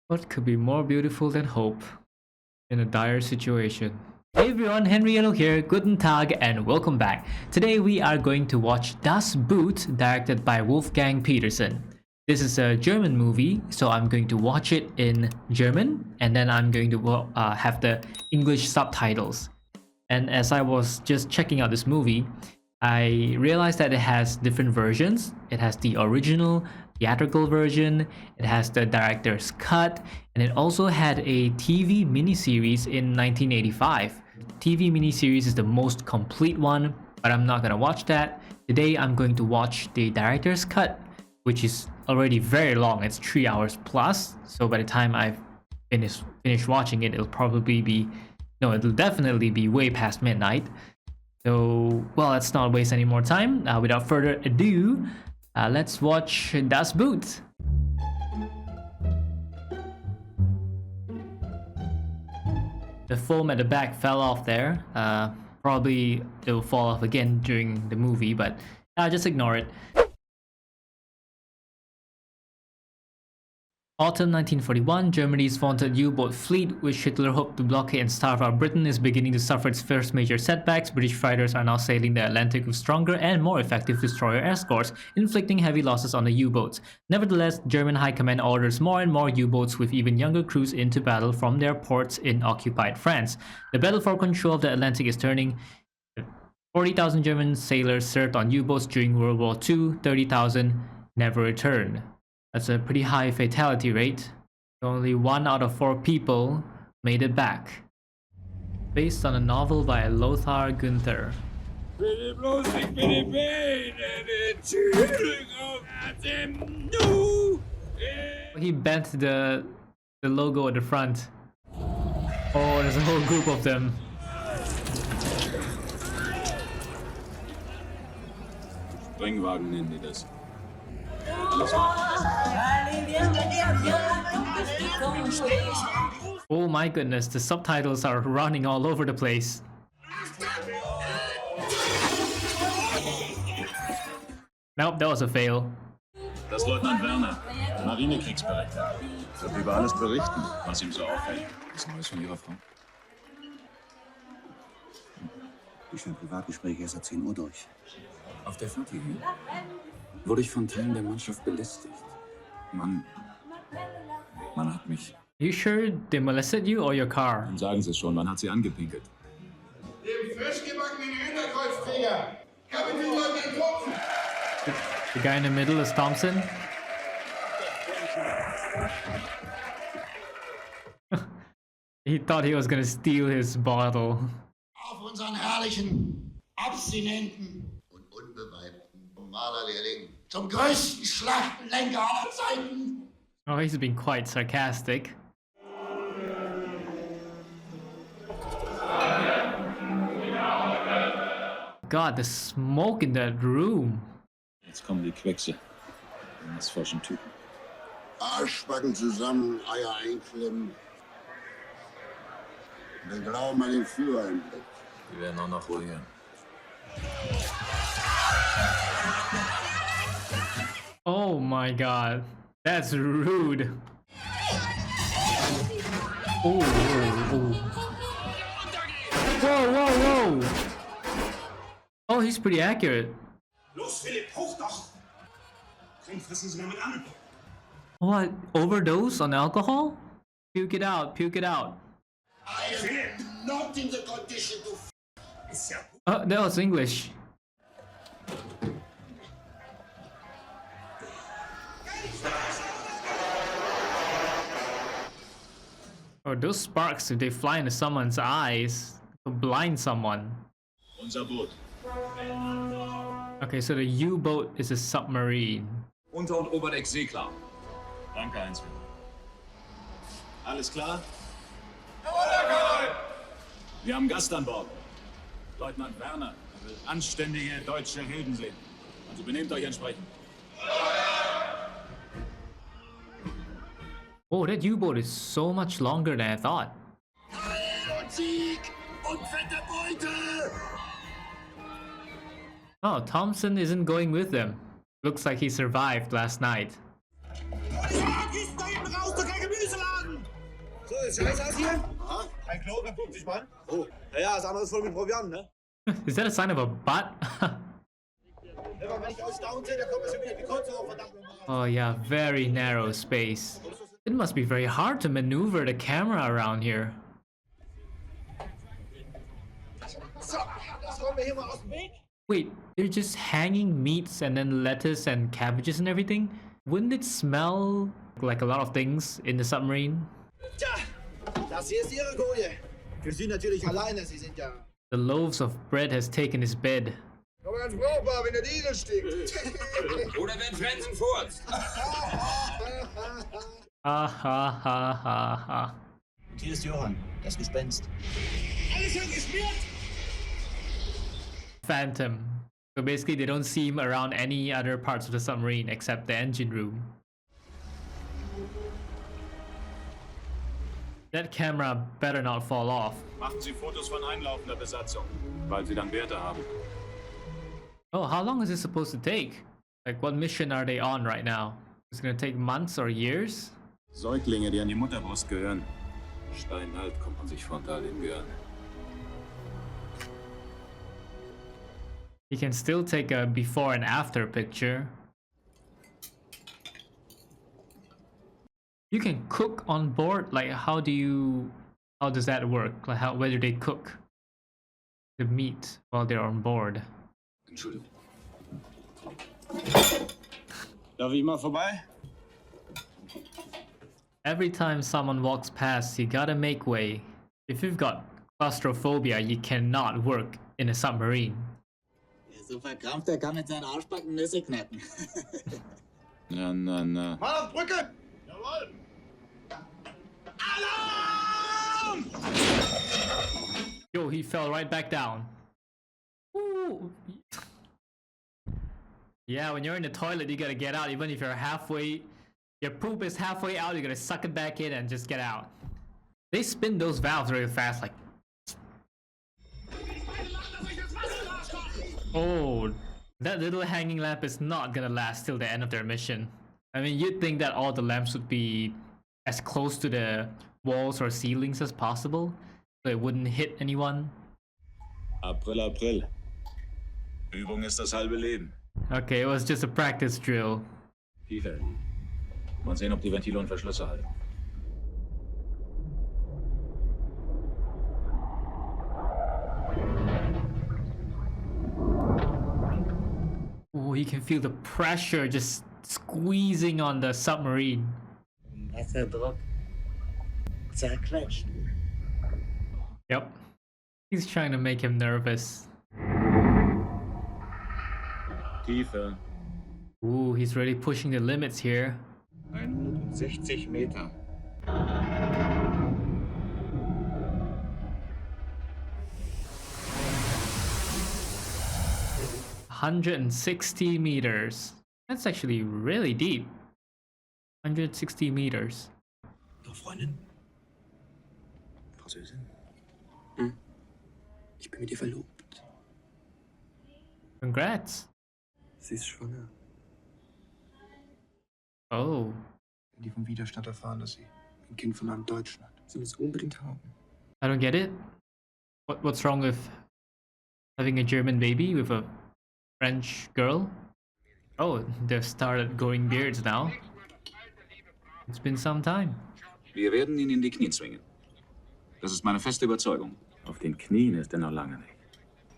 What could be more beautiful than hope in a dire situation? Hey everyone, Henry Yellow here, Guten Tag and welcome back. Today we are going to watch Das Boot, directed by Wolfgang Petersen. This is a German movie, so I'm going to watch it in German and then I'm going to have the English subtitles. And as I was just checking out this movie, I realized that it has different versions. It has the original theatrical version, it has the director's cut, and it also had a TV miniseries in 1985. TV miniseries is the most complete one, but I'm not gonna watch that. Today I'm going to watch the director's cut, which is already very long. It's 3 hours plus, so by the time I've finished watching it, it'll definitely be way past midnight. So, well, let's not waste any more time. Without further ado, let's watch Das Boot. The foam at the back fell off there. Probably it will fall off again during the movie, but just ignore it. Autumn 1941, Germany's vaunted U-boat fleet, which Hitler hoped to blockade and starve out Britain, is beginning to suffer its first major setbacks. British fighters are now sailing the Atlantic with stronger and more effective destroyer escorts, inflicting heavy losses on the U-boats. Nevertheless, German High Command orders more and more U-boats with even younger crews into battle from their ports in occupied France. The battle for control of the Atlantic is turning. 40,000 German sailors served on U-boats during World War II, 30,000 never returned. That's a pretty high fatality rate. Only 1 out of 4 people made it back. Based on a novel by Lothar Günther. He bent the logo at the front. Oh, there's a whole group of them. Springwagen nennen die das. Oh my goodness, the subtitles are running all over the place. Nope, that was a fail. Das Leutnant Werner, Marinekriegsberechtigter. Wird über alles berichten, was ihm so auffällt. Was Neues von Ihrer Frau? Ich führe Privatgespräche erst seit 10 Uhr durch. Auf der Fahrt hierhin wurde ich von Teilen der Mannschaft belästigt. Man hat mich. You sure they molested you or your car? Dann sagen Sie es schon, man hat Sie angepinkelt. Dem frisch gebackenen Hinterkreuzträger, Kapitänleutnant Tropfen. The guy in the middle is Thompson. He thought he was gonna steal his bottle. Auf unseren herrlichen, abstinenten und unbeweibten Malerlehrling zum größten Schlachtenlenker aller Zeiten. Oh, he's been quite sarcastic. God, the smoke in that room. Jetzt kommen die Queckse. Die nassforschen Typen. Arschbacken zusammen, Eier einklemmen. Und den Glauben an den Führer im Blick. Die werden auch noch ruhiger. Oh my god, that's rude. Oh, whoa, whoa. Whoa, whoa, whoa. Oh, he's pretty accurate. Los, Philipp, hoch doch! Komm, fressen Sie mal mit an. What? Overdose on alcohol? Puke it out, puke it out. I am not in the condition to Ist ja Oh, that was English. Oh, those sparks, if they fly into someone's eyes, could blind someone. Unser Boot. Okay, so the U-boat is a submarine. Unter- und Oberdeck seeklar. Danke, Heinz. Alles klar? Wir haben Gast an Bord. Leutnant Werner. Er will anständige deutsche Helden sehen. Also benehmt euch entsprechend. Oh, that U-boat is so much longer than I thought. und Sieg und fette Beute! Oh, Thompson isn't going with them. Looks like he survived last night. Sag, ist da hinten raus, doch kein Gemüseladen! So, ist Scheiß aus hier? Aha. Ein Klo für 50 Mann? Oh, naja, das andere ist voll mit Proviant, ne? Is that a sign of a butt? Wenn ich aus down sehe, dann kommt schon wieder die Kotze hoch, verdammt nochmal. Oh yeah, very narrow space. It must be very hard to maneuver the camera around here. So, das räumen wir hier mal aus dem Weg. Wait, they're just hanging meats and then lettuce and cabbages and everything? Wouldn't it smell like a lot of things in the submarine? Tja, das hier ist Ihre Koje. Für Sie natürlich alleine, Sie sind ja... The loaves of bread has taken his bed. Aber ganz brauchbar, wenn der Diesel stinkt. Oder wenn Frenzen furzt. Ha ha ha ha ha. Und hier ist Johann, das Gespenst. Alles schön geschmiert! Phantom. So basically they don't see him around any other parts of the submarine except the engine room. That camera better not fall off. Machen Sie Fotos von einlaufender Besatzung, weil sie dann Werte haben. Oh, how long is this supposed to take? Like, what mission are they on right now? It's gonna take months or years? Säuglinge, die an die Mutterbrust gehören. Steinalt kommt man sich frontal den Björn. You can still take a before and after picture. You can cook on board. Like, how does that work? Like, where do they cook the meat while they're on board? Entschuldigung. Darf ich mal vorbei? Every time someone walks past, you gotta make way. If you've got claustrophobia, you cannot work in a submarine. So verkrampft, der kann mit seinen Arschbacken Nüsse knacken. Na. Mal auf Brücke! Jawohl! Alarm! Yo, he fell right back down. Ooh. Yeah, when you're in the toilet, you gotta get out. Even if you're halfway, your poop is halfway out, you gotta suck it back in and just get out. They spin those valves really fast, like. Oh, that little hanging lamp is not gonna last till the end of their mission. I mean, you'd think that all the lamps would be as close to the walls or ceilings as possible, so it wouldn't hit anyone. April. Übung ist das halbe Leben. Okay, it was just a practice drill. Tiefer. Mal sehen, ob die Ventile und Verschlüsse halten. Oh, you can feel the pressure just squeezing on the submarine. Wasserdruck zerquetscht. Yep. He's trying to make him nervous. Tiefer. Ooh, he's really pushing the limits here. 160 Meter. 160 meters. That's actually really deep. 160 meters. Doch, Freundin? Französin? Ich bin mit ihr verlobt. Congrats. Sie ist schwanger. Oh. Die vom Widerstand erfahren, dass sie ein Kind von einem Deutschen hat. Sie muss unbedingt haben. I don't get it. What's wrong with having a German baby with a French girl? Oh, they've started growing beards now. It's been some time. Wir werden ihn in die Knie zwingen. Das ist meine feste Überzeugung. Auf den Knien ist er noch lange nicht.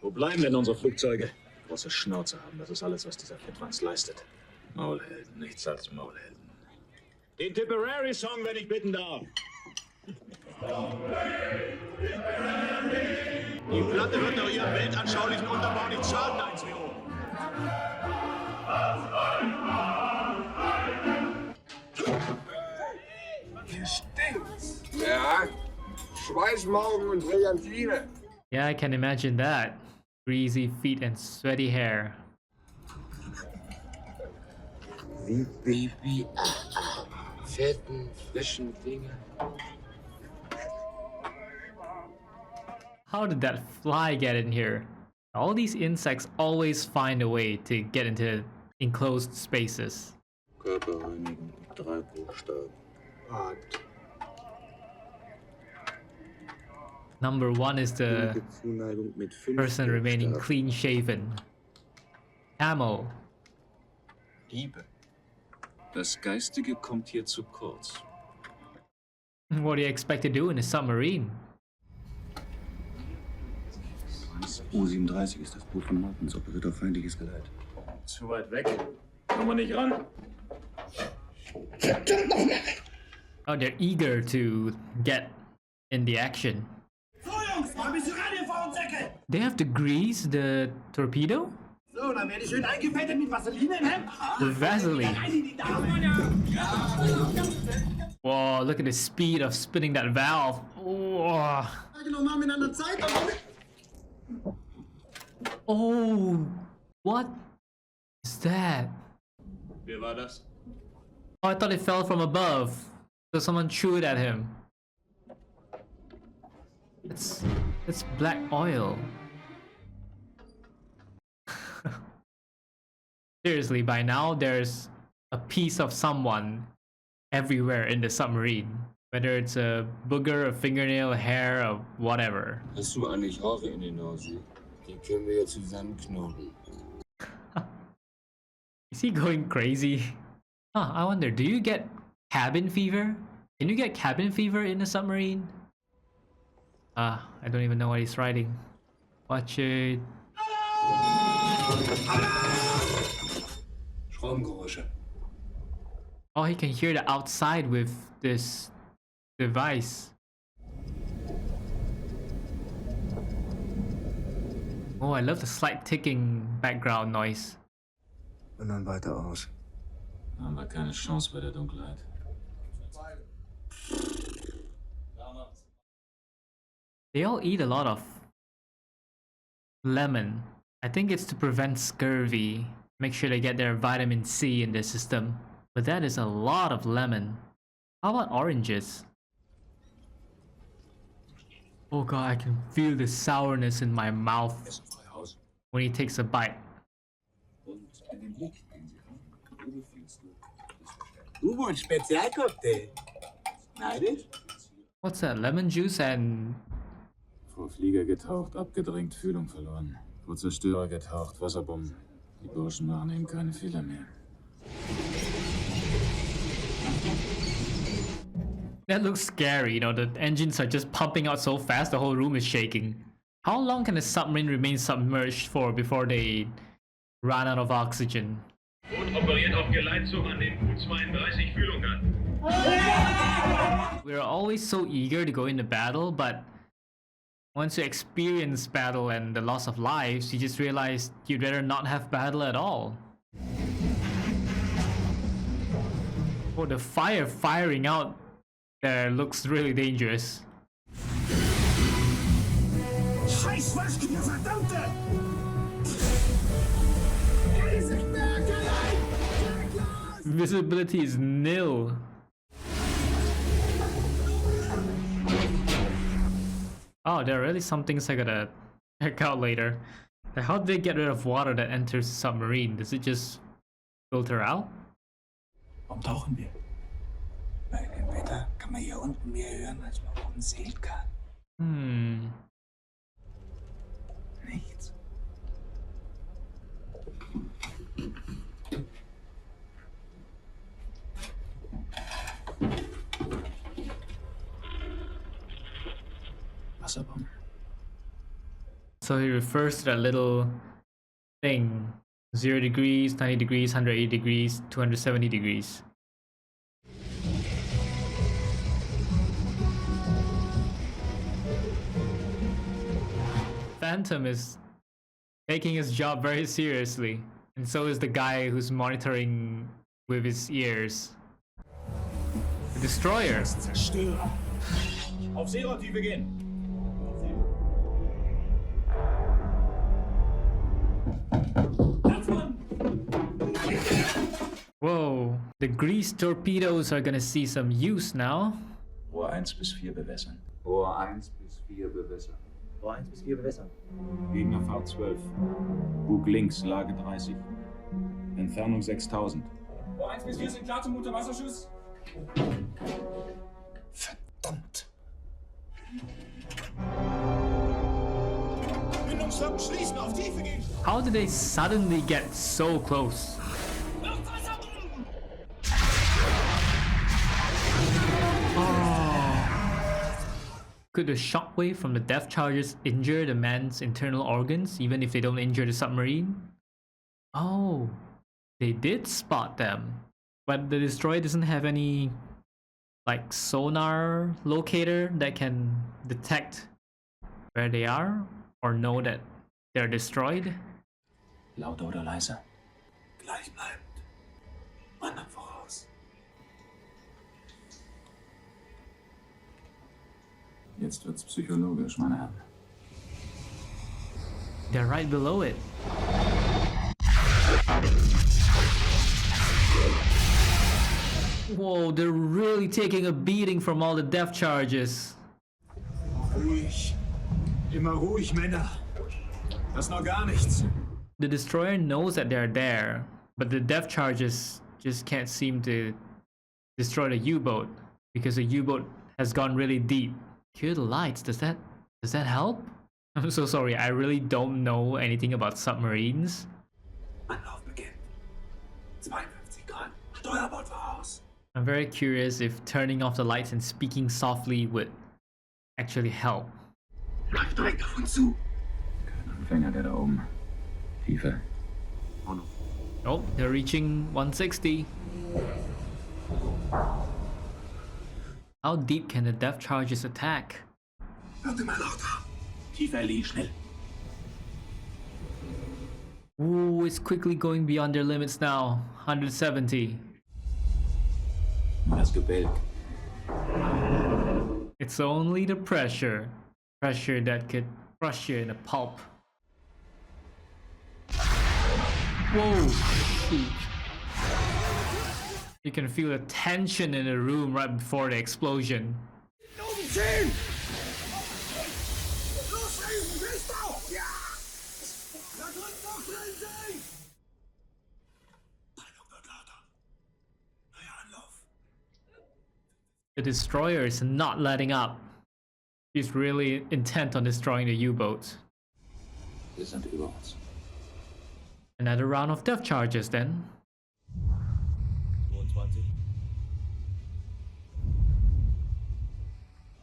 Wo bleiben denn unsere Flugzeuge? Große Schnauze haben, das ist alles, was dieser Fettwanz leistet. Maulhelden, nichts als Maulhelden. Den Tipperary-Song, wenn ich bitten darf. Die Platte wird doch ihrem weltanschaulichen Unterbau nicht schaden, 1W. Hier stinkt's. Ja, Schweißmaugen und Brillantine. Yeah, I can imagine that. Greasy feet and sweaty hair. Wie Baby. Fetten, frischen Finger. How did that fly get in here? All these insects always find a way to get into enclosed spaces. Körper reinigen, 3 Buchstaben. Bad. Number 1 is the Innige Zuneigung mit 5 person remaining Buchstaben. clean shaven. Camel. Liebe. Das Geistige kommt hier zu kurz. What do you expect to do in a submarine? U-37 ist das Boot von Martens, operiert auf feindliches Geleit. Zu weit weg. Kommen wir nicht ran. Oh, they're eager to get in the action. So, Jungs, mal ein bisschen ran, ihr Faulsäcke! They have to grease the torpedo? So, dann werde ich schön eingefettet mit Vaseline im Hemd. With Vaseline. Rein in die Dame. Whoa, look at the speed of spinning that valve. Whoa. Nochmal miteinander Zeit. Oh, what is that? Wer war das? Oh, I thought it fell from above. So someone threw it at him. It's black oil. Seriously, by now there's a piece of someone everywhere in the submarine. Whether it's a booger, a fingernail, a hair, or whatever. Hast du eigentlich Haare in den Nase? Die können wir ja zusammenknoten. Is he going crazy? Huh, I wonder, do you get cabin fever? Can you get cabin fever in a submarine? I don't even know what he's writing. Watch it. Schraubengeräusche. Oh, he can hear the outside with this device. Oh, I love the slight ticking background noise. Und dann weiter aus. Haben wir keine Chance bei der Dunkelheit. They all eat a lot of lemon. I think it's to prevent scurvy. Make sure they get their vitamin C in their system. But that is a lot of lemon. How about oranges? Oh god, I can feel the sourness in my mouth when he takes a bite. U-Boot-Spezialcocktail. Neidisch? What's that? Lemon juice and... Vor Flieger getaucht, abgedrängt, Fühlung verloren. Vor Zerstörer getaucht, Wasserbomben. Die Burschen machen eben keine Fehler mehr. That looks scary, you know, the engines are just pumping out so fast the whole room is shaking. How long can a submarine remain submerged for before they run out of oxygen? Boot operiert auf Geleitzug an den U-32 Fühlung an. We're always so eager to go into battle, but once you experience battle and the loss of lives, you just realize you'd rather not have battle at all. Oh, the fire firing out there looks really dangerous. Scheiß Waschke, der Verdammte! Visibility is nil. Oh, there are really some things I gotta check out later. Like, how do they get rid of water that enters the submarine? Does it just filter out? Warum tauchen wir? Bei dem Wetter kann man hier unten mehr hören, als man oben sehen kann. Nichts. Wasserbomben. So he refers to that little thing. 0 degrees, 90 degrees, 180 degrees, 270 degrees. Phantom is taking his job very seriously, and so is the guy who's monitoring with his ears. The destroyer. Zerstörer. Auf Seerotiefe gehen. Whoa, the grease torpedoes are gonna see some use now. Rohr 1 bis 4 bewässern. Rohr 1 bis 4 bewässern. Rohr 1 bis 4 bewässern. Gegner V12. Bug links, Lage 30. Entfernung 6000. Rohr 1 bis 4 sind klar zum Unterwasserschuss. Verdammt. Zucken, schließen, auf Tiefe gehen. How did they suddenly get so close? Could the shockwave from the depth charges injure the man's internal organs even if they don't injure the submarine? Oh, they did spot them. But the destroyer doesn't have any like sonar locator that can detect where they are or know that they're destroyed. Lauter oder leiser? Gleichbleibend. Wandern voraus. Jetzt wird's psychologisch, meine Herren. They're right below it. Whoa, they're really taking a beating from all the depth charges. Ruhig. Immer ruhig, Männer. Das ist noch gar nichts. The destroyer knows that they're there, but the depth charges just can't seem to destroy the U-boat because the U-boat has gone really deep. Cue the lights. Does that help? I'm so sorry. I really don't know anything about submarines. Anlauf beginnt. 52 Grad. Steuerbord voraus. I'm very curious if turning off the lights and speaking softly would actually help. Läuft direkt auf uns zu. Kein Anfänger, der da oben. Tiefe. Oh, they're reaching 160. How deep can the depth charges attack? Wird immer lauter. Tiefer, Ellie, schnell. Ooh, it's quickly going beyond their limits now. 170. Das Gebälk. It's only the pressure. Pressure that could crush you in a pulp. Whoa! Shoot. You can feel the tension in the room right before the explosion. The destroyer is not letting up. He's really intent on destroying the U-boat. Wir sind über uns. Another round of depth charges then. 22.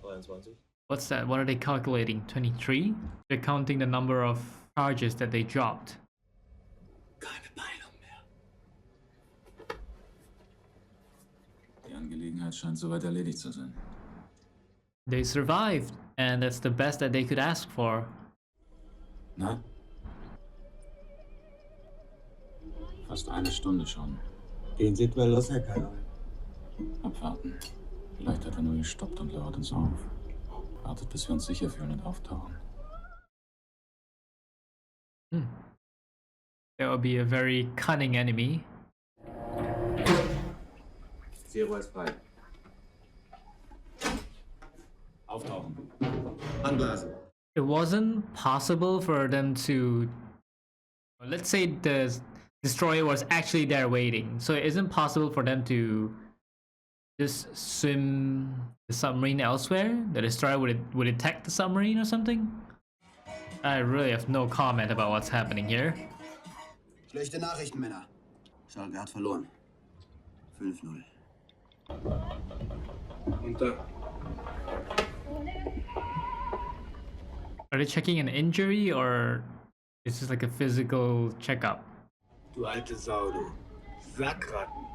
23. What's that? What are they calculating? 23? They're counting the number of charges that they dropped. Keine Peilung mehr. Die Angelegenheit scheint soweit erledigt zu sein. They survived, and that's the best that they could ask for. Na? Fast eine Stunde schon. Den sieht wel los, Herr Kaiser. Abwarten. Vielleicht hat er nur gestoppt und lauert uns auf. Wartet, bis wir uns sicher fühlen und auftauchen. That would be a very cunning enemy. Zero ist frei. Auftauchen. Anblasen. It wasn't possible for them to... Let's say the destroyer was actually there waiting. So it isn't possible for them to just swim the submarine elsewhere? The destroyer would attack the submarine or something? I really have no comment about what's happening here. Schlechte Nachrichten, Männer. Schalke hat verloren. 5-0. Are they checking an injury or is this like a physical checkup? Du alte Sau, du. Sackratten.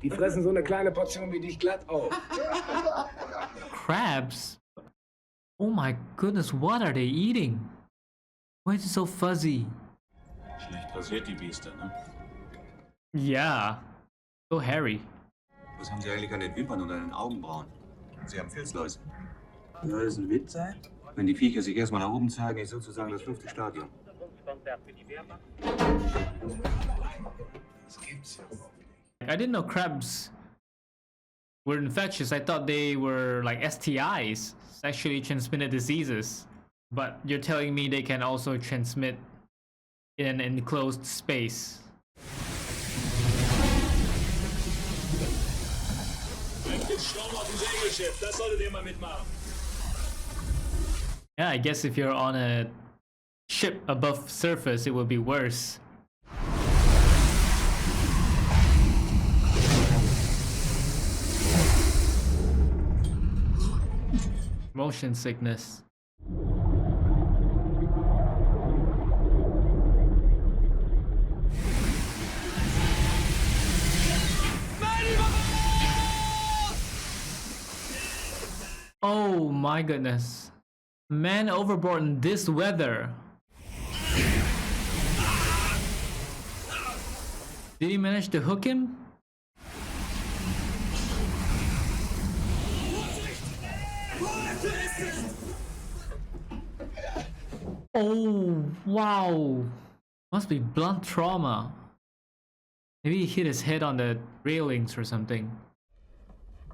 Die fressen so eine kleine Portion wie dich glatt auf. Crabs? Oh my goodness, what are they eating? Why is it so fuzzy? Schlecht rasiert die Biester, ne? Yeah, so hairy. Was haben Sie eigentlich an den Wimpern und an den Augenbrauen? Sie haben Filzläuse. Soll das ein Witz sein? Wenn die Viecher sich erstmal nach oben zeigen, ist sozusagen das 5. Stadion. Das gibt's ja wohl. I didn't know crabs were infectious. I thought they were like STIs, sexually transmitted diseases. But you're telling me they can also transmit in an enclosed space. Yeah, I guess if you're on a ship above surface, it would be worse. Motion sickness. Oh my goodness. Man overboard in this weather. Did he manage to hook him? Oh, wow. Must be blunt trauma. Maybe he hit his head on the railings or something.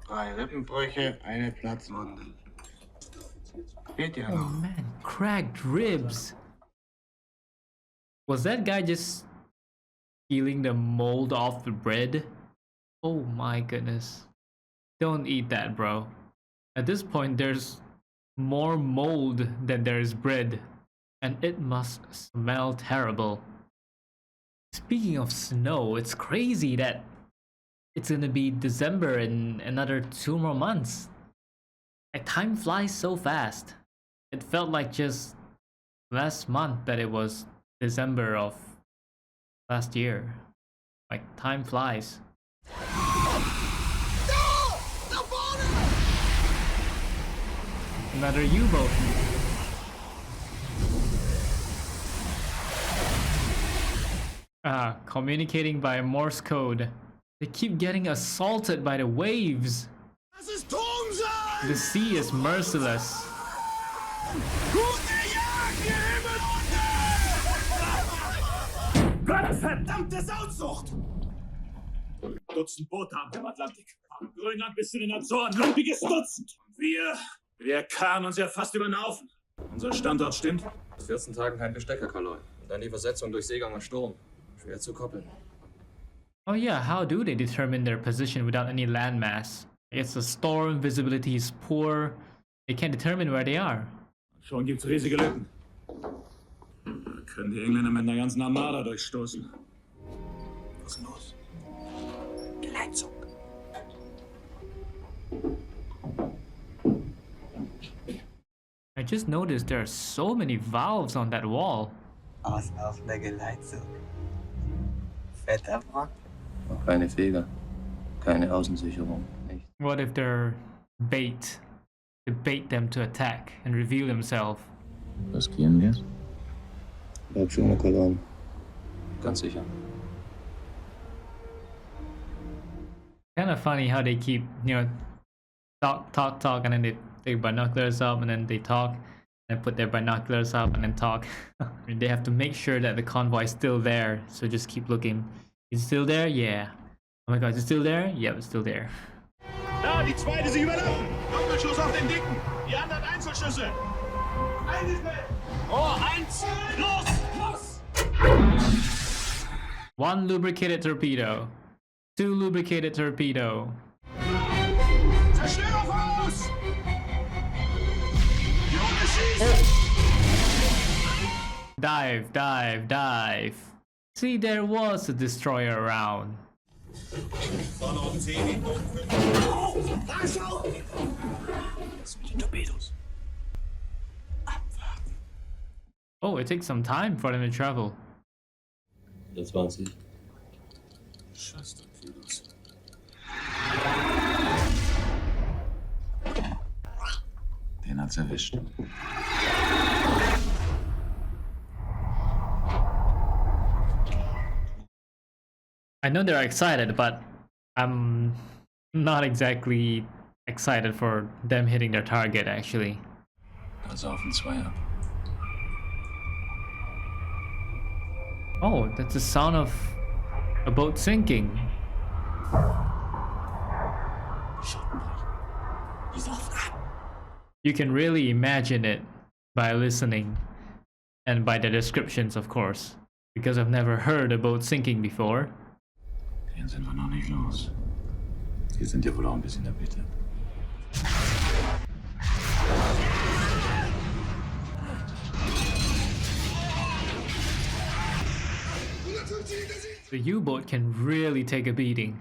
3 Rippenbrüche, eine Platzwunde. Geht ja Oh noch. man, cracked ribs. Was that guy just peeling the mold off the bread? Oh my goodness. Don't eat that, bro. At this point, there's more mold than there is bread. And it must smell terrible. Speaking of snow, it's crazy that it's gonna be December in another 2 more months. Like, time flies so fast. It felt like just last month that it was December of last year. Like, time flies. Another U-boat. Communicating by Morse code. They keep getting assaulted by the waves. Das ist Turmseil! The sea is merciless. Gute Jagd, ihr Himmelhunde! Verdammte Sauzucht! Dutzend Boote haben wir im Atlantik. Von Grönland bis zu den Azoren. Lumpiges Dutzend. Wir karren uns ja fast über den Haufen. Unser Standort stimmt. Nach 14 Tagen kein Bestecker, Kaloi. Und dann die Versetzung durch Seegang und Sturm. Schwer zu koppeln. Oh yeah, how do they determine their position without any landmass? It's a storm, visibility is poor. They can't determine where they are. Schon gibt's riesige Lücken. Da können die Engländer mit einer ganzen Armada durchstoßen. Was ist los? Geleitzug. I just noticed there are so many valves on that wall. Auslaufender Geleitzug. Fetter Brock. Noch keine Feger, keine Außensicherung, nicht. What if they're bait? To bait them to attack and reveal themselves. Riskieren wir's? Bleib schon mal Kolon. Ganz sicher. Kind of funny how they keep, talk, and then they take binoculars up, and then they talk, and put their binoculars up, and then talk. And they have to make sure that the convoy is still there, so just keep looking. Is it still there? Yeah. Oh my god, is it still there? Yep, it's still there. Da, die zweite, sie überlappen! Doppelschuss auf den Dicken! Die anderen Einzelschüsse! Eines mehr! Oh, 1! Los! Los! 1 lubricated torpedo. 2 lubricated torpedo. Zerstörerfuß! Junge, schießen! Dive, dive, dive. See, there was a destroyer around. Vorne auf 10. Da schau! Was mit den Torpedos? Abwarten. Oh, it takes some time for them to travel. Das waren sie. Scheiß Torpedos. Den hat's erwischt. I know they're excited, but I'm not exactly excited for them hitting their target, actually. Pass auf den Zweier. Oh, that's the sound of a boat sinking. You can really imagine it by listening and by the descriptions, of course, because I've never heard a boat sinking before. Den sind wir noch nicht los. Die sind ja wohl auch ein bisschen in der Bitte. The U-boat can really take a beating.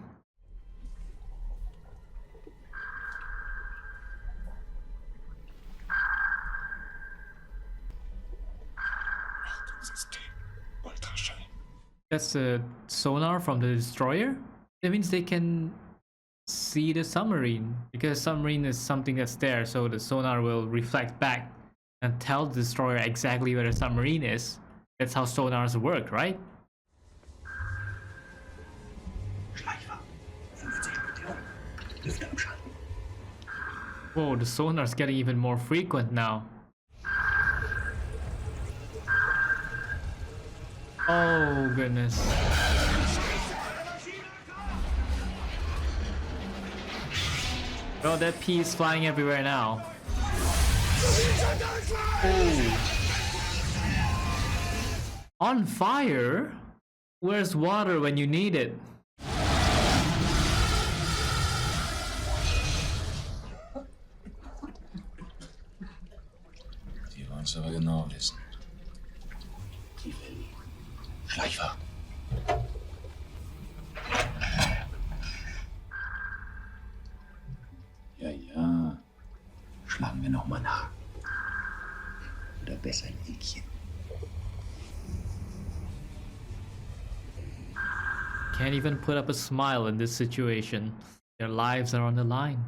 That's the sonar from the destroyer? That means they can see the submarine, because submarine is something that's there, so the sonar will reflect back and tell the destroyer exactly where the submarine is. That's how sonars work, right? Whoa, the sonar's getting even more frequent now. Oh goodness. Oh, that pea is flying everywhere now. Oh. On fire? Where's water when you need it? Die wollen's aber genau wissen. Schleichwagen. Ja, ja. Schlagen wir noch mal nach. Oder besser ein Häkchen. Can't even put up a smile in this situation. Their lives are on the line.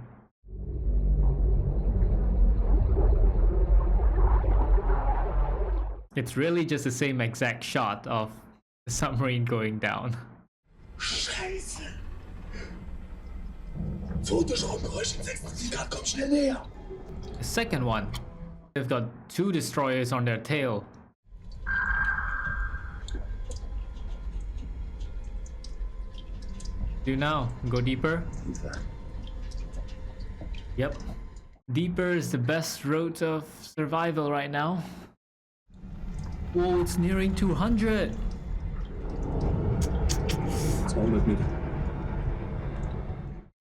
It's really just the same exact shot of the submarine going down. Scheiße! Zweite Schraubengeräusch in 76 Grad, komm schnell näher! The second one. They've got 2 destroyers on their tail. Do now. Go deeper. Yep. Deeper is the best route of survival right now. Oh, it's nearing 200. 200 Meter.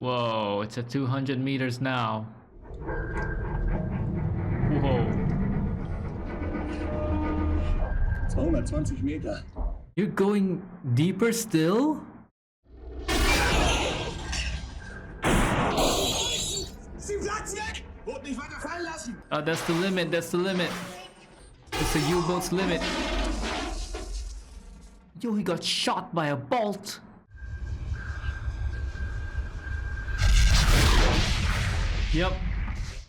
Whoa, it's at 200 meters now. Whoa. 220 Meter. You're going deeper still? That's the limit, that's the limit. It's the U-boat's limit. Yo, he got shot by a bolt. Yep.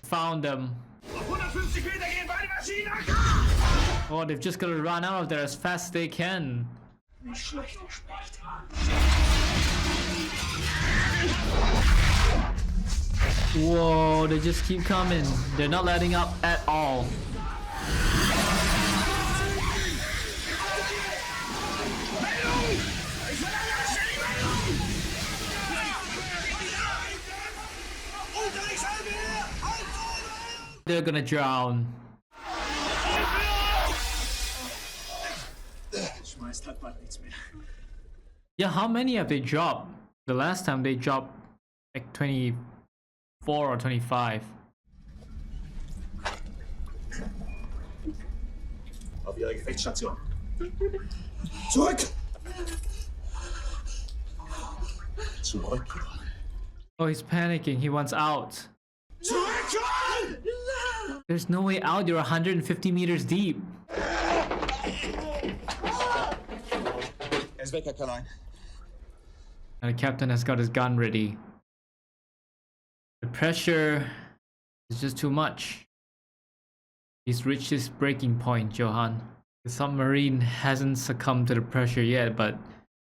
Found them. Oh, they've just gotta run out of there as fast as they can. Whoa, they just keep coming. They're not letting up at all. They're gonna drown. Schmeißt hat bald nichts mehr. Yeah, how many have they dropped? The last time they dropped like 24 or 25. Auf ihre Gefechtsstation. Zurück! Zurück. Oh, he's panicking. He wants out. Zurück! There's no way out. You're 150 meters deep. Ist weg, Herr Karlein. And the captain has got his gun ready. The pressure is just too much. He's reached his breaking point, Johan. The submarine hasn't succumbed to the pressure yet, but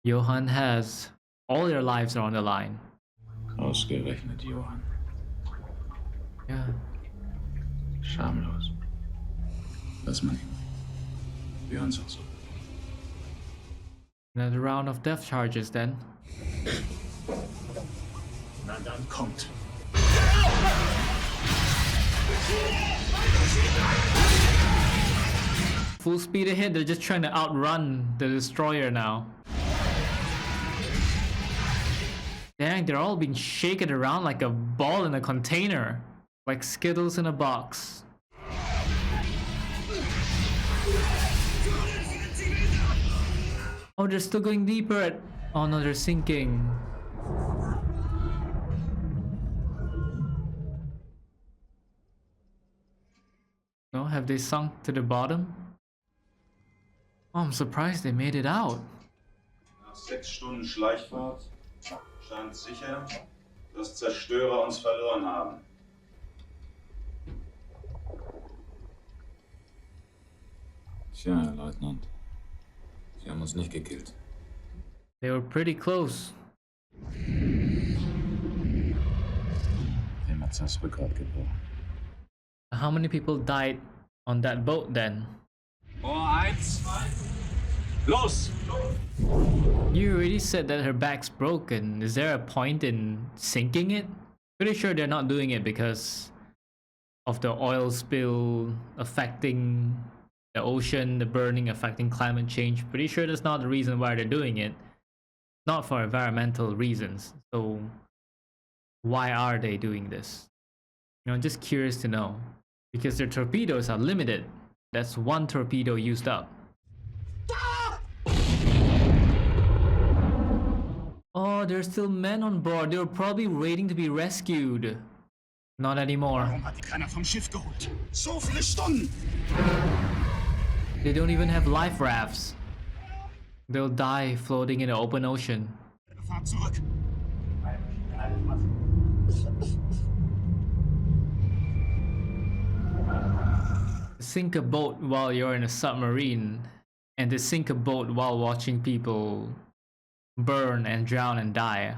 Johan has. All their lives are on the line. Ausgerechnet Johann. Yeah. Schamlos. Lass mal ihn. Wir hören's auch so. Another round of death charges then. Na dann kommt. Full speed ahead, they're just trying to outrun the destroyer now. Dang, they're all being shaken around like a ball in a container. Like Skittles in a box. Oh, they're still going deeper. Oh no, they're sinking. No, have they sunk to the bottom? Oh, I'm surprised they made it out. Nach 6 Stunden Schleichfahrt scheint sicher, dass Zerstörer uns verloren haben. Tja, Herr Leutnant. Sie haben uns nicht gekillt. They were pretty close. Wem hat's das Rückgrat gebrochen? How many people died on that boat then? Oh, 1, 2, los! You already said that her back's broken. Is there a point in sinking it? Pretty sure they're not doing it because of the oil spill affecting the ocean, the burning affecting climate change. Pretty sure that's not the reason why they're doing it. Not for environmental reasons. So why are they doing this? You know, just curious to know. Because their torpedoes are limited. That's one torpedo used up. Oh, there's still men on board. They were probably waiting to be rescued. Not anymore. Warum hat die keiner vom Schiff geholt? So viele Stunden! They don't even have life rafts. They'll die floating in the open ocean. Fahrt zurück! To sink a boat while you're in a submarine and to sink a boat while watching people burn and drown and die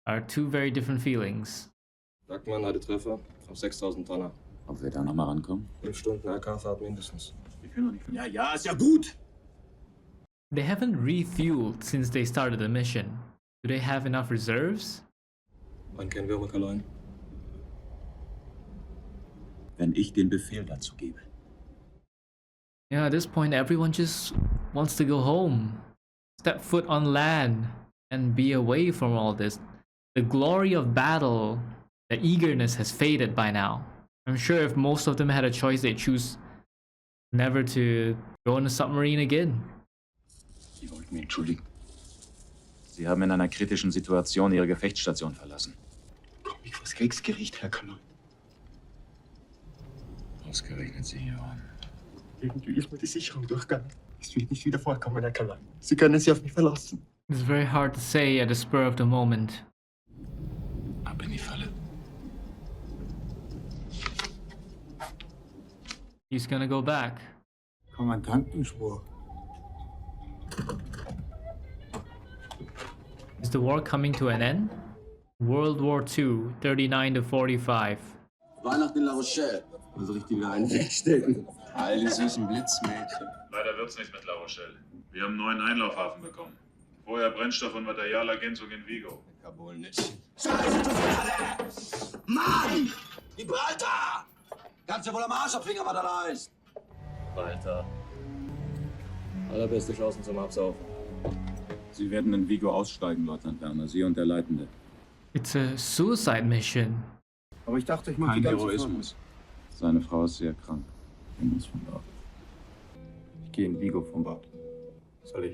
are two very different feelings. Dagmann hatte Treffer auf 6000 Tonner. Ob wir da nochmal rankommen? 5 Stunden LK-Fahrt mindestens. Wir können doch nicht. Ja, ja, ist ja gut! They haven't refueled since they started the mission. Do they have enough reserves? Wann kennen wir Rückerlein? Wenn ich den Befehl dazu gebe. Yeah, at this point everyone just wants to go home. Step foot on land and be away from all this. The glory of battle, the eagerness has faded by now. I'm sure if most of them had a choice, they'd choose never to go in a submarine again. Sie wollten mich entschuldigen. Sie haben in einer kritischen Situation Ihre Gefechtsstation verlassen. Komm ich vors Kriegsgericht, Herr Kanal. Ausgerechnet Sie, Johann. Irgendwie ist mir die Sicherung durchgegangen. Es wird nicht wieder vorkommen, Herr Kanal. Sie können sich auf mich verlassen. It's very hard to say at the spur of the moment. Ab in die Falle. He's gonna go back. Kommandantenschwur. Is the war coming to an end? World War II, 39 to 45. Weihnachten in La Rochelle. Da soll ich die wieder einstecken? All die süßen Blitzmädchen. Leider wird's nicht mit La Rochelle. Wir haben einen neuen Einlaufhafen bekommen. Vorher Brennstoff- und Materialergänzung in Vigo. Kabul nicht. Scheiße, du Pferde! Mann! Gibraltar! Kannst du wohl am Arsch abfingern, was da ist? Alter. Allerbeste Chancen zum Absaufen. Sie werden in Vigo aussteigen, Leutnant Werner. Sie und der Leitende. It's a suicide mission. Aber ich dachte, ich mache Kein die ganze Heroismus. Seine Frau ist sehr krank. Er muss von dort. Ich gehe in Vigo vom Bad. Soll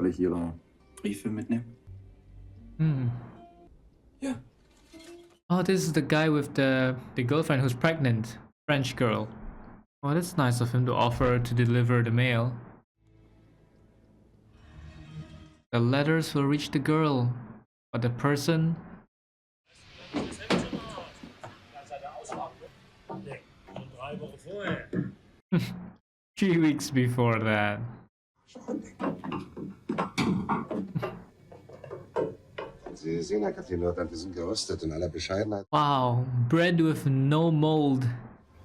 ich Ihre Briefe mitnehmen? Ja. Oh, this is the guy with the girlfriend who's pregnant. French girl. Oh, that's nice of him to offer to deliver the mail. The letters will reach the girl, but the person... 3 weeks before that. Sie sehen, Herr Kapitänleutnant, wir sind gerüstet in aller Bescheidenheit. Wow, bread with no mold.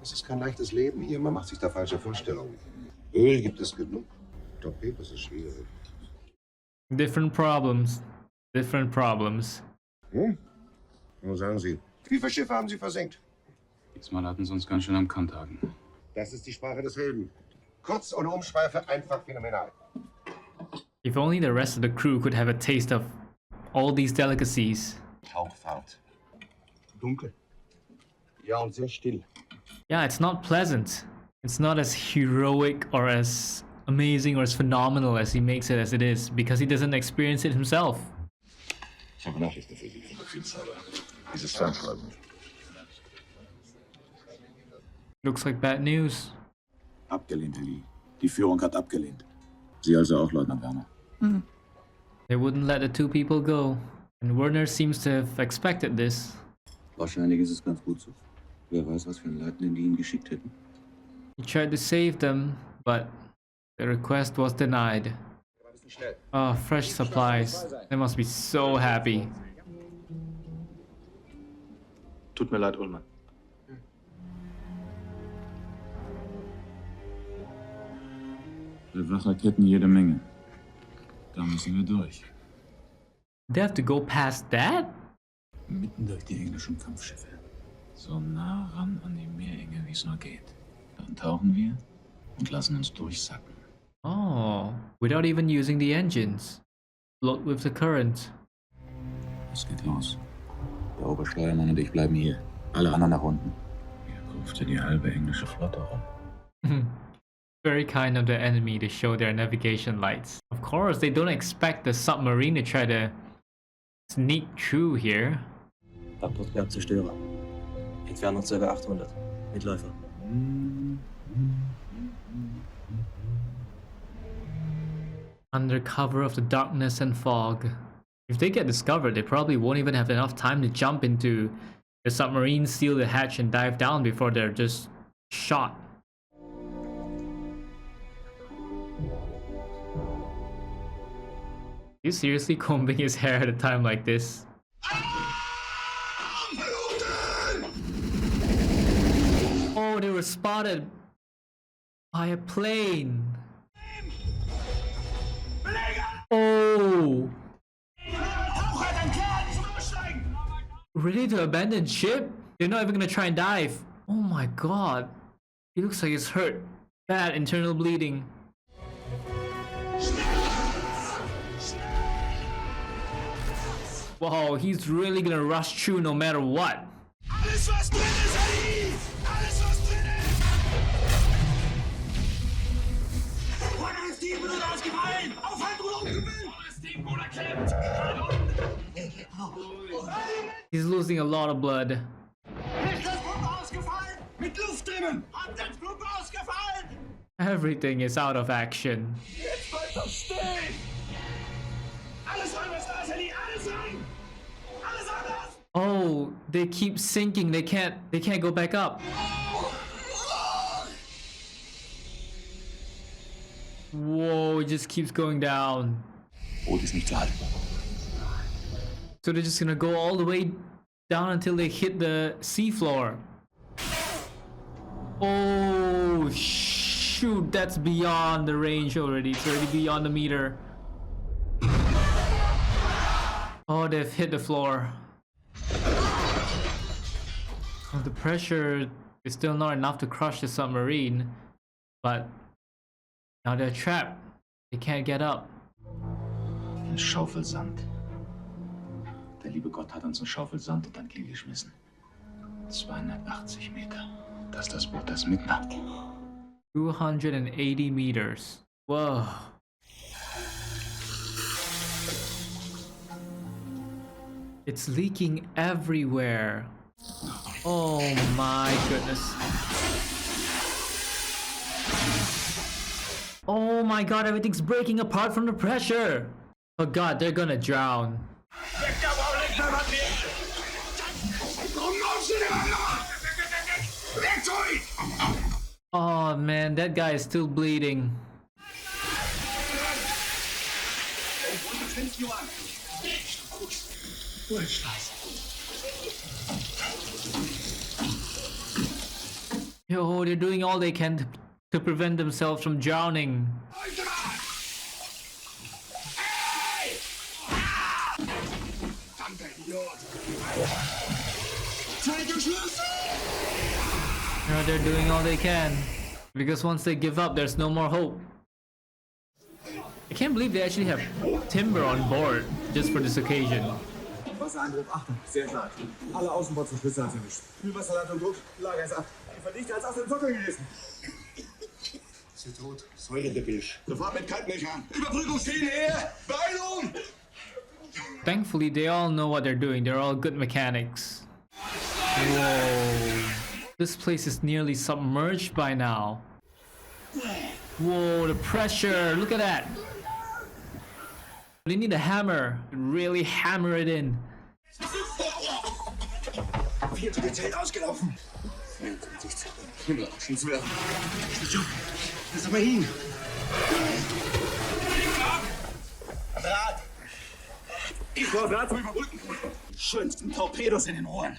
Es ist kein leichtes Leben hier, man macht sich da falsche Vorstellungen. Öl gibt es genug, Torpedos ist schwierig. Different problems. Different problems. Hm? Wo sagen Sie? Wie viele Schiffe haben Sie versenkt? Diesmal hatten sie uns ganz schön am Kanthaken. Das ist die Sprache des Helden. Kurz, ohne Umschweife, einfach phänomenal. If only the rest of the crew could have a taste of all these delicacies. Tauchfahrt. Dunkel. Ja, und sehr still. Yeah, it's not pleasant. It's not as heroic or as amazing or as phenomenal as he makes it as it is because he doesn't experience it himself. Ich habe Nachrichten für Sie vom Befehlshaber. Dieses Fernschreiben. Looks like bad news. Abgelehnt, Herr Lee. Die Führung hat abgelehnt. Sie also auch, Leutnant Werner. They wouldn't let the two people go. And Werner seems to have expected this. Wahrscheinlich ist es ganz gut so. Wer weiß, was für einen Leitenden die ihn geschickt hätten. He tried to save them, but the request was denied. Oh, fresh supplies. They must be so happy. Tut mir leid, Ullmann. Bewachraketen jede Menge. Da müssen wir durch. They have to go past that? Mitten durch die englischen Kampfschiffe. So nah ran an die Meerenge, wie es nur geht. Dann tauchen wir und lassen uns durchsacken. Oh, without even using the engines. Float with the current. Es geht los. Der Obersteuermann und ich bleiben hier. Alle anderen nach unten. Hier kurfte die halbe englische Flotte rum. Very kind of the enemy to show their navigation lights. Of course, they don't expect the submarine to try to sneak through here. Abtransportzerstörer. Entfernung ca. 800. Mitläufer. Under cover of the darkness and fog. If they get discovered, they probably won't even have enough time to jump into the submarine, seal the hatch, and dive down before they're just shot. He's seriously combing his hair at a time like this. Oh, they were spotted by a plane. Oh! Ready to abandon ship? They're not even gonna try and dive. Oh my god. He looks like he's hurt. Bad internal bleeding. Wow, he's really gonna rush through no matter what. Alles was drin ist, Ali! Alles was drin ist! Vorne ist die Bruder ausgefallen! Aufhalten, Bruder klemmt! He's losing a lot of blood. Lichtpumpe ausgefallen! Mit Luft drinnen! Antriebspumpe ausgefallen! Everything is out of action. Jetzt bleibt das stehen! Alles rein, was da ist, Ali! Alles rein! Alles anders! Oh, they keep sinking. They can't go back up. Whoa, it just keeps going down. Boot ist nicht zu halten. So they're just gonna go all the way down until they hit the seafloor. Oh shoot, that's beyond the range already. It's already beyond the meter. Oh, they've hit the floor. The pressure is still not enough to crush the submarine, but now they're trapped. They can't get up. Eine Schaufel Sand. Der liebe Gott hat uns eine Schaufel Sand unter den Kiel geschmissen. 280 Meter. Dass das Boot das mitmacht. 280 meters. Whoa. It's leaking everywhere. Oh my goodness. Oh my god, everything's breaking apart from the pressure. Oh god, they're gonna drown. Oh man, that guy is still bleeding. Yo, they're doing all they can to prevent themselves from drowning. No, they're doing all they can. Because once they give up, there's no more hope. I can't believe they actually have timber on board just for this occasion. Wasserangriff, Achtung, sehr klar. Alle Außenbordverschlüsse hat erwischt. Kühlwasserleitung Druck, Lager ist ab. Die Verdichter als aus dem Zucker gelesen. Ist sie tot? Säure der Bilsch. Sofort mit Kaltmilch an. Überbrückung stehen, her! Beeilung! Thankfully, they all know what they're doing. They're all good mechanics. Whoa. This place is nearly submerged by now. Whoa, the pressure. Look at that. They need a hammer. Really hammer it in. Vierte Detail ausgelaufen. 24 Himmel, Schießwehr. Lass mal hin. Draht! Ich brauche Draht zum Überbrücken. Schönsten Torpedos in den Rohren.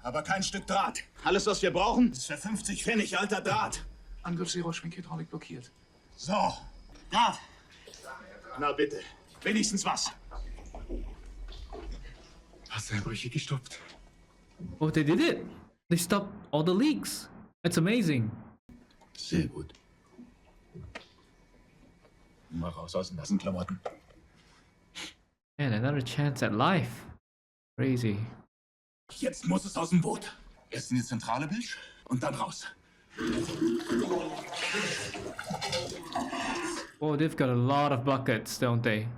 Aber kein Stück Draht. Alles, was wir brauchen, ist für 50 Pfennig alter Draht. Angriffsservo Schwenkhydraulik blockiert. So, Draht. Na bitte, wenigstens was. Wasserbrüche gestoppt. Oh, they did it. They stopped all the leaks. That's amazing. Sehr gut. Mal raus aus den nassen Klamotten. Man, another chance at life. Crazy. Jetzt muss es aus dem Boot. Erst in die zentrale Bilsch und dann raus. Oh, they've got a lot of buckets, don't they?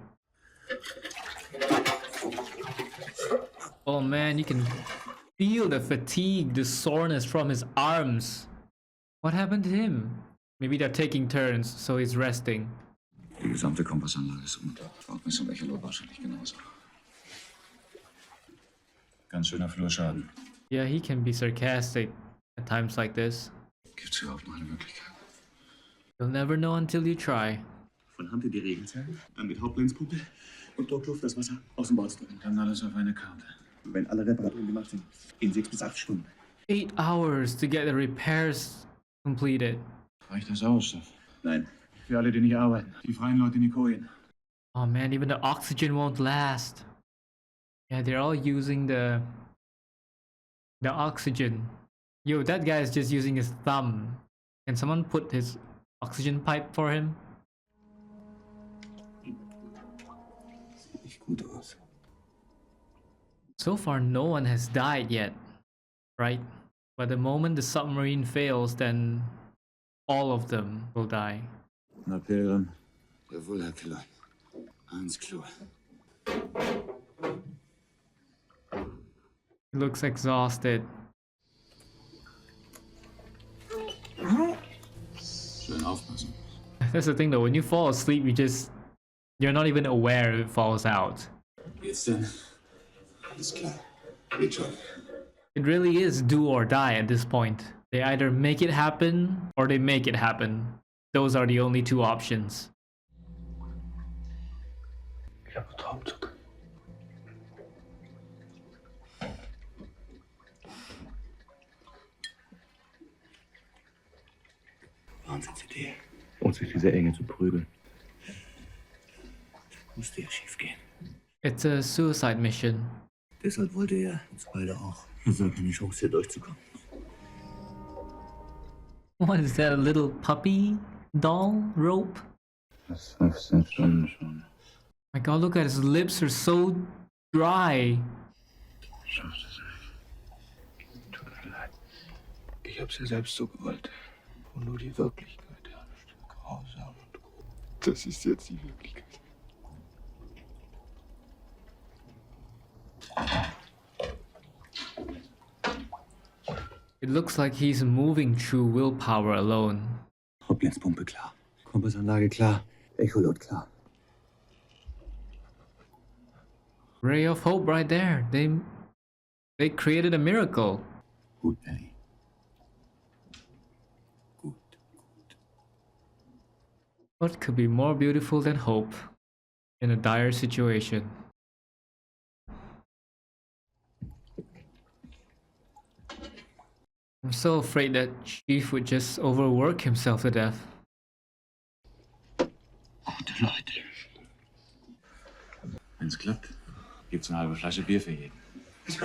Oh man, you can feel the fatigue, the soreness from his arms. What happened to him? Maybe they're taking turns, so he's resting. Die gesamte Kompassanlage ist unter. Ordnungs- und Echolot wahrscheinlich genauso. Ganz schöner Flurschaden. Yeah, he can be sarcastic at times like this. Gibt's überhaupt noch eine Möglichkeit? You'll never know until you try. Von Hand in die Regelzellen, dann mit Hauptlängspumpe und Druckluft das Wasser aus dem Bord drücken. Dann alles auf eine Karte. Wenn alle Reparaturen gemacht sind, in 6 bis 8 Stunden. 8 hours to get the repairs completed. Reicht das Sauerstoff? Nein. Für alle, die nicht arbeiten. Die freien Leute in die Kojen. Oh man, even the oxygen won't last. Yeah, they're all using the oxygen. Yo, that guy is just using his thumb. Can someone put his oxygen pipe for him? Sieht nicht gut aus. So far, no one has died yet, right? But the moment the submarine fails, then all of them will die. Na, Pilgrim. Jawohl, Herr Killer. Hans Klo. He looks exhausted. Schön aufpassen. That's the thing though, when you fall asleep, you're not even aware if it falls out. Geht's denn? Alles klar. Geht schon. It really is do or die at this point. They either make it happen or they make it happen. Those are the only two options. Ich habe Traumzug. Wahnsinnsidee. Und sich diese Enge zu prügeln. Musste ja schief gehen. It's a suicide mission. Deshalb wollte er uns beide auch. Es war keine Chance, hier durchzukommen. What is that, a little puppy doll rope? Das ist 15 Stunden schon. My god, look at his lips, are so dry. Schafft es nicht. Tut mir leid. Ich hab's ja selbst so gewollt. Wo nur die Wirklichkeit herrscht. Grausam und grob. Das ist jetzt die Wirklichkeit. It looks like he's moving through willpower alone. Hauptlängspumpe klar. Kompassanlage klar. Echolot klar. Ray of hope right there. They created a miracle. Gut, Benny. Gut. What could be more beautiful than hope in a dire situation? I'm so afraid that Chief would just overwork himself to death. Gute Leute. Wenn's klappt, gibt's eine halbe Flasche Bier für jeden. Sie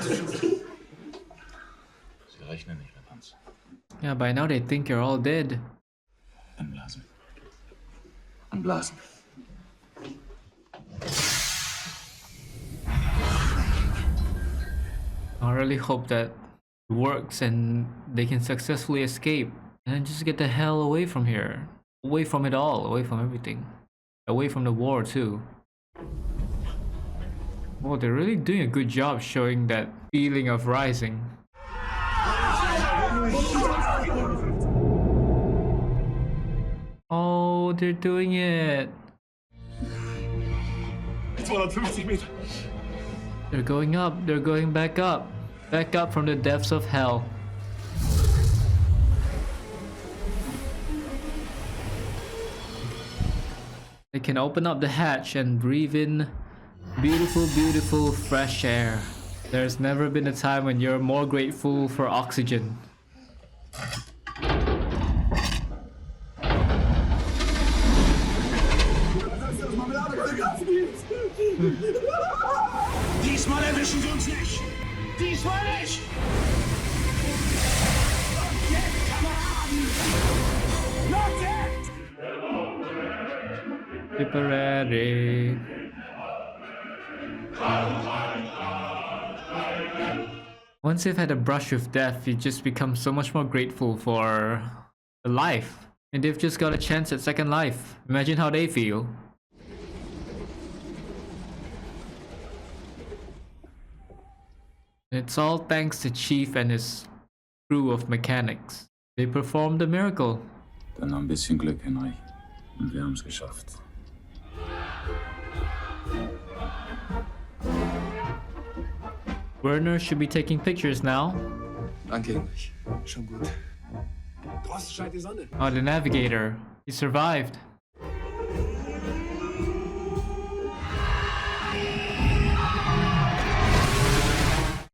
rechnen nicht mit uns. Yeah, by now they think you're all dead. Anblasen. Anblasen. I really hope that it works and they can successfully escape and then just get the hell away from here. away from it all, away from everything, away from the war too. Oh, they're really doing a good job showing that feeling of rising. Oh, they're doing it. 250 Meter. They're going up, they're going back up from the depths of hell. They can open up the hatch and breathe in beautiful, beautiful fresh air. There's never been a time when you're more grateful for oxygen. Diesmal erwischen sie uns nicht! Diesmal nicht! Und jetzt, Kameraden! Los jetzt! Tipperary. Once you've had a brush with death, you just become so much more grateful for the life. And they've just got a chance at second life. Imagine how they feel. It's all thanks to Chief and his crew of mechanics. They performed a miracle. Dann noch ein bisschen Glück, Henry. Und wir haben es geschafft. Werner should be taking pictures now. Danke, Hinrich. Schon gut. Draußen scheint die Sonne. Oh, the navigator. He survived.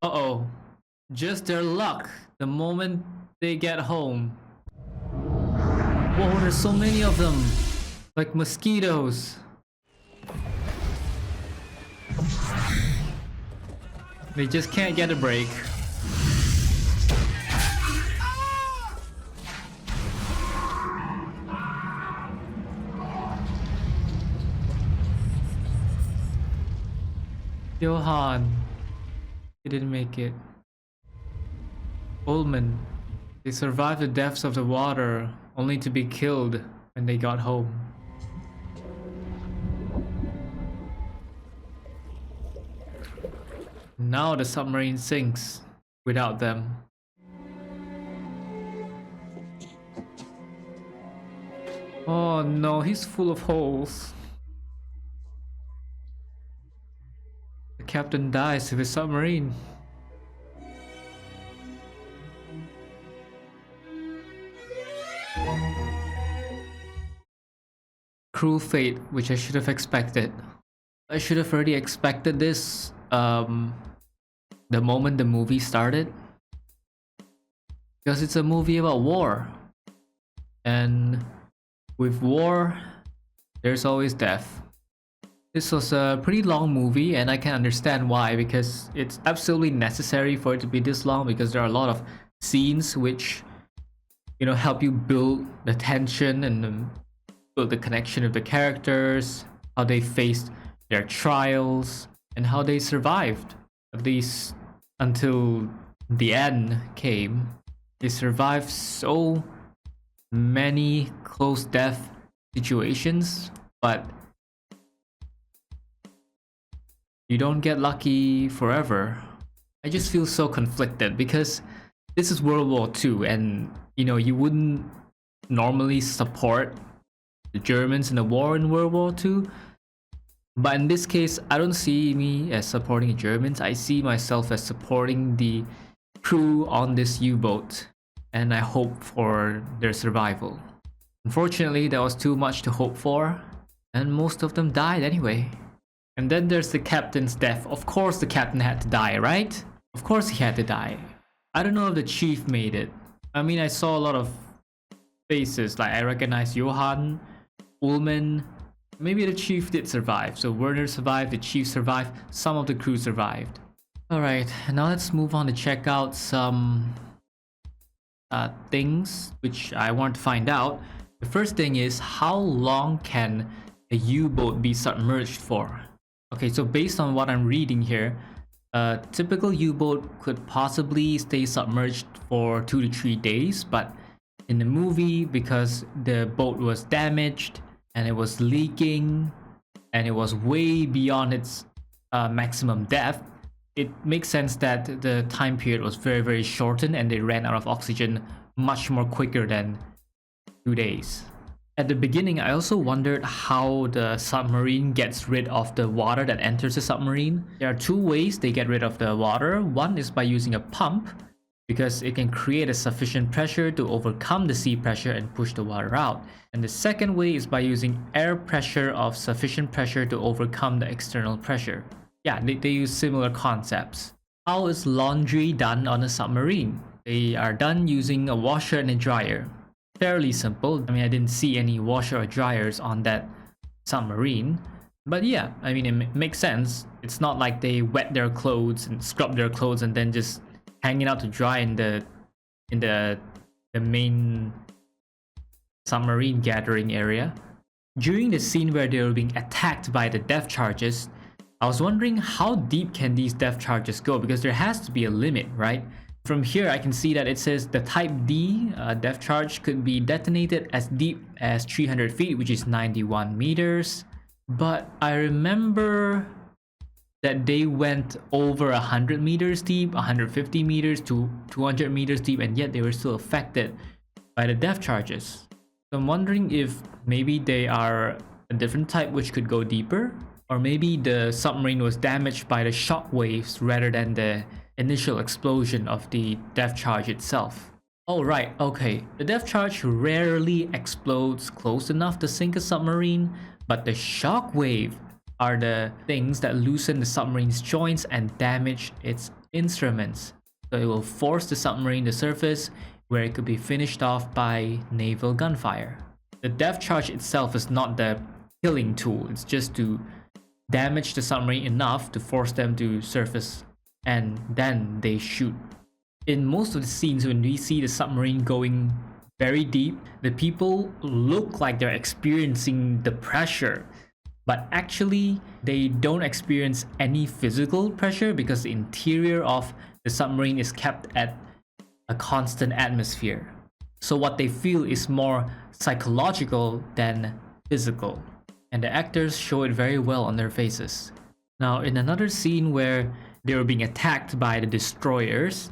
Uh-oh. Just their luck. The moment they get home. Whoa, there's so many of them. Like mosquitoes. They just can't get a break. Johan. He didn't make it. Ullman. They survived the depths of the water only to be killed when they got home. Now the submarine sinks without them. Oh no, he's full of holes. The captain dies with his submarine. Cruel fate, which I should have expected. I should have already expected this the moment the movie started, because it's a movie about war, and with war there's always death. This was a pretty long movie, and I can understand why, because it's absolutely necessary for it to be this long, because there are a lot of scenes which, you know, help you build the tension and build the connection of the characters, how they faced their trials, and how they survived, at least until the end came. They survived so many close death situations, but you don't get lucky forever. I just feel so conflicted, because this is World War II, and you know, you wouldn't normally support the Germans in the war in World War II. But in this case, I don't see me as supporting the Germans. I see myself as supporting the crew on this U-boat, and I hope for their survival. Unfortunately, there was too much to hope for, and most of them died anyway. And then there's the captain's death. Of course the captain had to die, right? Of course he had to die. I don't know if the chief made it. I mean, I saw a lot of faces, like I recognized Johan, Ullman. Maybe the chief did survive. So Werner survived, the chief survived, some of the crew survived. Alright, now let's move on to check out some things which I want to find out. The first thing is, how long can a U-boat be submerged for? Okay, so based on what I'm reading here, a typical U-boat could possibly stay submerged for 2 to 3 days, but in the movie, because the boat was damaged and it was leaking and it was way beyond its maximum depth, it makes sense that the time period was very, very shortened and they ran out of oxygen much more quicker than 2 days. At the beginning, I also wondered how the submarine gets rid of the water that enters the submarine. There are two ways they get rid of the water. One is by using a pump, because it can create a sufficient pressure to overcome the sea pressure and push the water out. And the second way is by using air pressure of sufficient pressure to overcome the external pressure. Yeah, they use similar concepts. How is laundry done on a submarine? They are done using a washer and a dryer. Fairly simple. I mean, I didn't see any washer or dryers on that submarine. But yeah, I mean, it makes sense. It's not like they wet their clothes and scrub their clothes and then just hang it out to dry in the main submarine gathering area. During the scene where they were being attacked by the depth charges, I was wondering how deep can these depth charges go, because there has to be a limit, right? From here, I can see that it says the Type D depth charge could be detonated as deep as 300 feet, which is 91 meters. But I remember that they went over 100 meters deep, 150 meters to 200 meters deep, and yet they were still affected by the depth charges. So I'm wondering if maybe they are a different type which could go deeper, or maybe the submarine was damaged by the shock waves rather than the initial explosion of the depth charge itself. Oh right, okay. The depth charge rarely explodes close enough to sink a submarine, but the shock wave are the things that loosen the submarine's joints and damage its instruments. So it will force the submarine to surface, where it could be finished off by naval gunfire. The depth charge itself is not the killing tool, it's just to damage the submarine enough to force them to surface, and then they shoot. In most of the scenes, when we see the submarine going very deep, the people look like they're experiencing the pressure, but actually they don't experience any physical pressure because the interior of the submarine is kept at a constant atmosphere. So what they feel is more psychological than physical, and the actors show it very well on their faces. Now, in another scene where they were being attacked by the destroyers,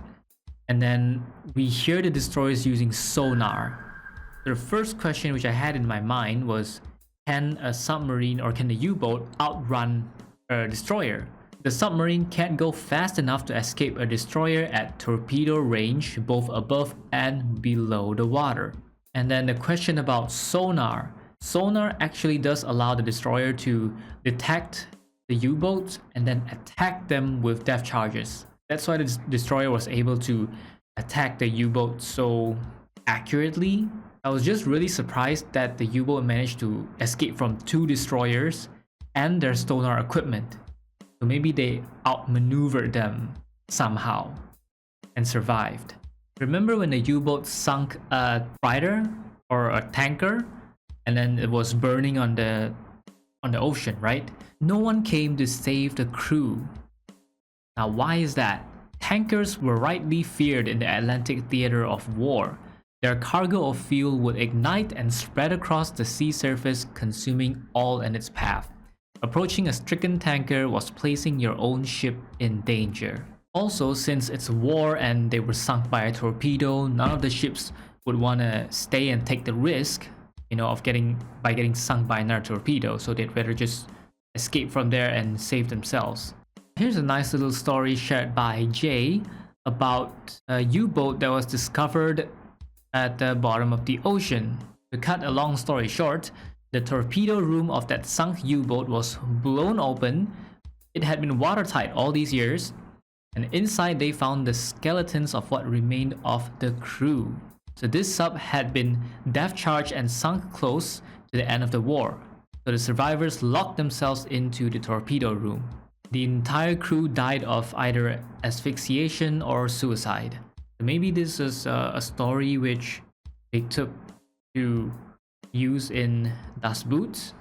and then we hear the destroyers using sonar. The first question which I had in my mind was, can a submarine or can the U-boat outrun a destroyer? The submarine can't go fast enough to escape a destroyer at torpedo range, both above and below the water. And then the question about sonar. Sonar actually does allow the destroyer to detect the U-boats and then attack them with depth charges. That's why the destroyer was able to attack the U-boat so accurately. I was just really surprised that the U-boat managed to escape from 2 destroyers and their sonar equipment. So maybe they outmaneuvered them somehow and survived. Remember when the U-boat sunk a freighter or a tanker and then it was burning on the ocean, right? No one came to save the crew. Now, why is that? Tankers were rightly feared in the Atlantic theater of war. Their cargo of fuel would ignite and spread across the sea surface, consuming all in its path. Approaching a stricken tanker was placing your own ship in danger. Also, since it's war and they were sunk by a torpedo, none of the ships would want to stay and take the risk, of getting sunk by another torpedo, so they'd rather just escape from there and save themselves. Here's a nice little story shared by Jay about a U-boat that was discovered at the bottom of the ocean. To cut a long story short, the torpedo room of that sunk U-boat was blown open. It had been watertight all these years, and inside they found the skeletons of what remained of the crew. So this sub had been depth charged and sunk close to the end of the war. So the survivors locked themselves into the torpedo room. The entire crew died of either asphyxiation or suicide. So maybe this is a story which they took to use in Das Boot.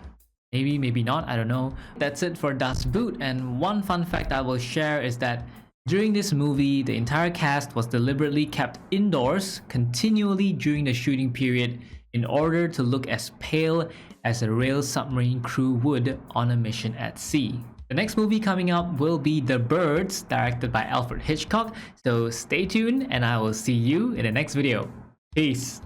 Maybe not, I don't know. That's it for Das Boot, and one fun fact I will share is that During this movie, the entire cast was deliberately kept indoors continually during the shooting period in order to look as pale as a real submarine crew would on a mission at sea. The next movie coming up will be The Birds, directed by Alfred Hitchcock, so stay tuned and I will see you in the next video. Peace!